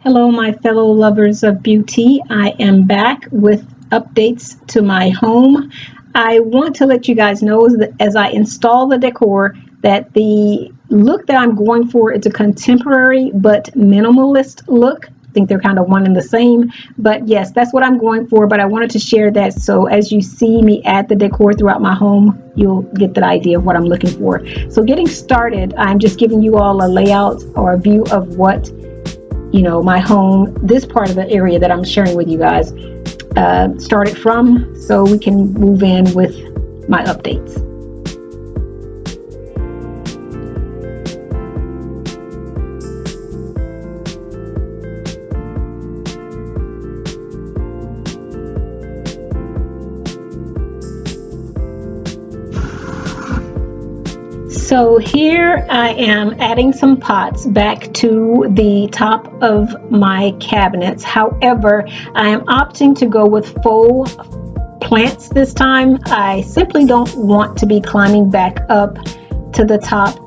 Hello, my fellow lovers of beauty. I am back with updates to my home. I want to let you guys know that as I install the decor, that the look that I'm going for is a contemporary but minimalist look. I think they're kind of one and the same, but yes, that's what I'm going for. But I wanted to share that so as you see me add the decor throughout my home, you'll get the idea of what I'm looking for. So getting started, I'm just giving you all a layout or a view of what my home, this part of the area that I'm sharing with you guys, started from, so we can move in with my updates. So here I am adding some pots back to the top of my cabinets. However, I am opting to go with faux plants this time. I simply don't want to be climbing back up to the top,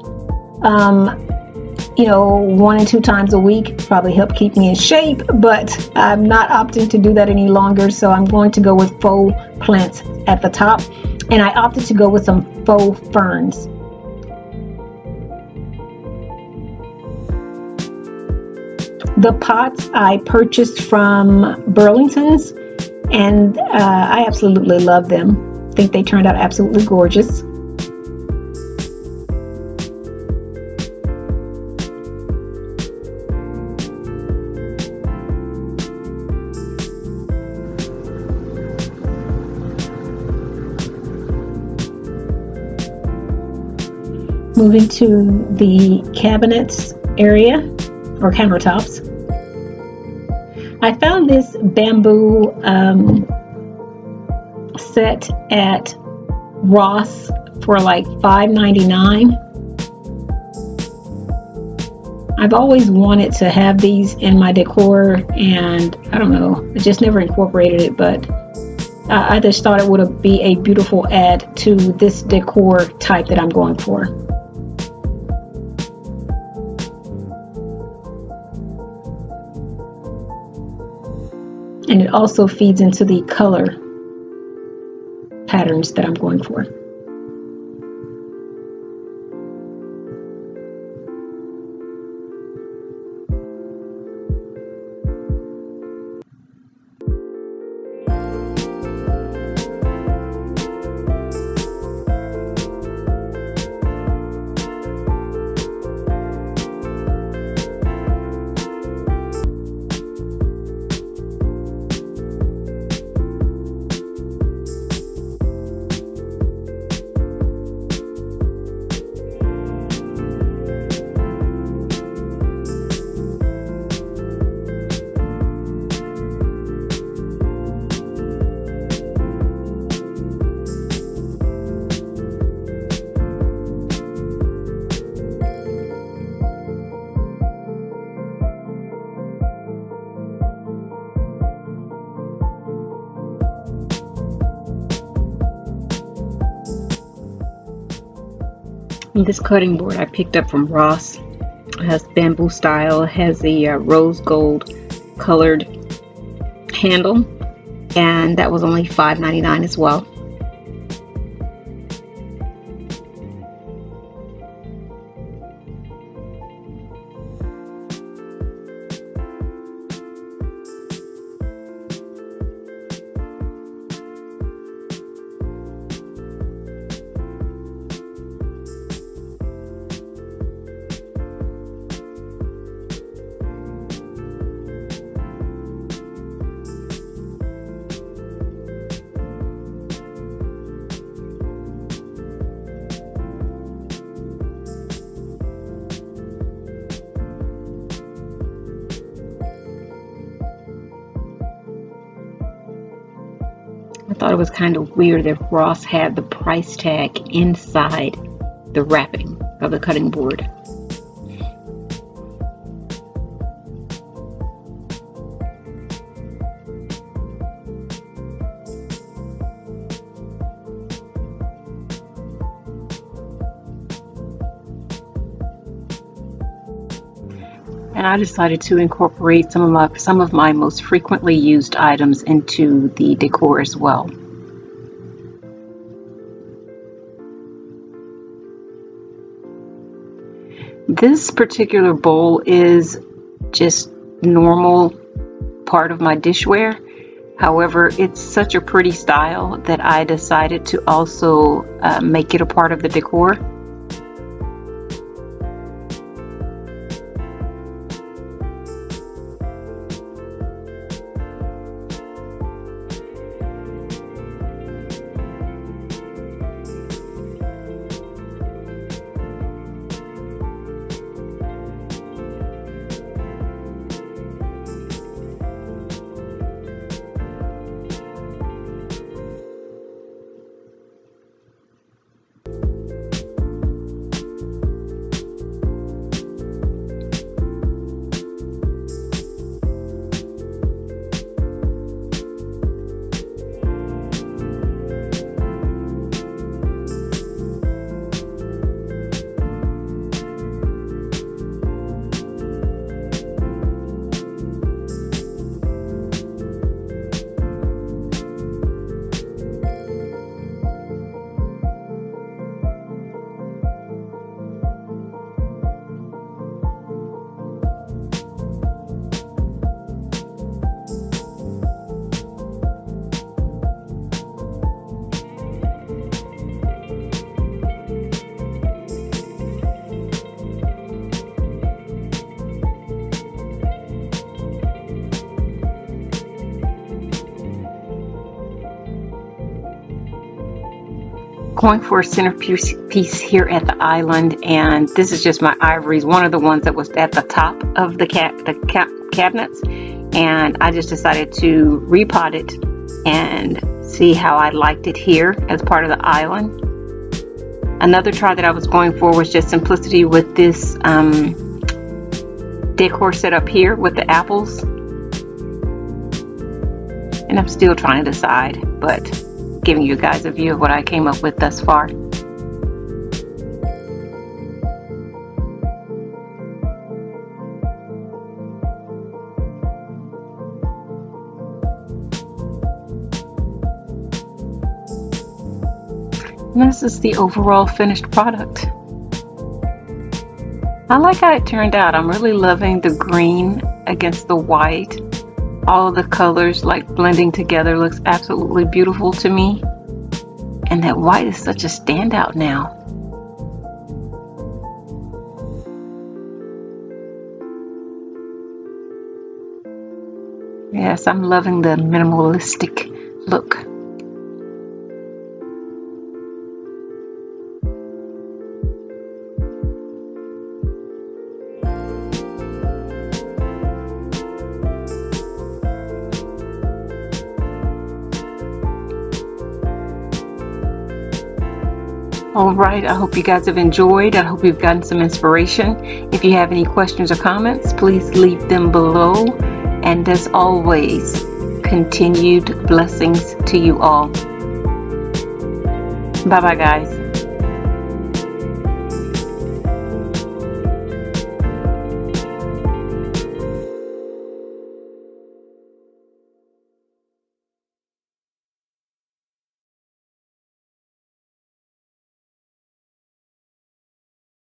1 and 2 times a week. Probably help keep me in shape, but I'm not opting to do that any longer. So I'm going to go with faux plants at the top. And I opted to go with some faux ferns. The pots I purchased from Burlington's, and I absolutely love them. I think they turned out absolutely gorgeous. Moving to the cabinets area or countertops. I found this bamboo set at Ross for like $5.99. I've always wanted to have these in my decor, and I don't know, I just never incorporated it, but I just thought it would be a beautiful add to this decor type that I'm going for. And it also feeds into the color patterns that I'm going for. This cutting board I picked up from Ross. It has bamboo style, it has the rose gold colored handle, and that was only $5.99 as well. I thought it was kind of weird that Ross had the price tag inside the wrapping of the cutting board. And I decided to incorporate some of my most frequently used items into the decor as well. This particular bowl is just normal part of my dishware. However, it's such a pretty style that I decided to also make it a part of the decor. Going for a centerpiece here at the island, and this is just my ivories, one of the ones that was at the top of the cabinets, and I just decided to repot it and see how I liked it here as part of the island. Another try that I was going for was just simplicity with this decor set up here with the apples, and I'm still trying to decide, but giving you guys a view of what I came up with thus far. And this is the overall finished product. I like how it turned out. I'm really loving the green against the white. All of the colors like blending together looks absolutely beautiful to me. And that white is such a standout now. Yes, I'm loving the minimalistic look. Alright, I hope you guys have enjoyed. I hope you've gotten some inspiration. If you have any questions or comments, please leave them below. And as always, continued blessings to you all. Bye bye, guys.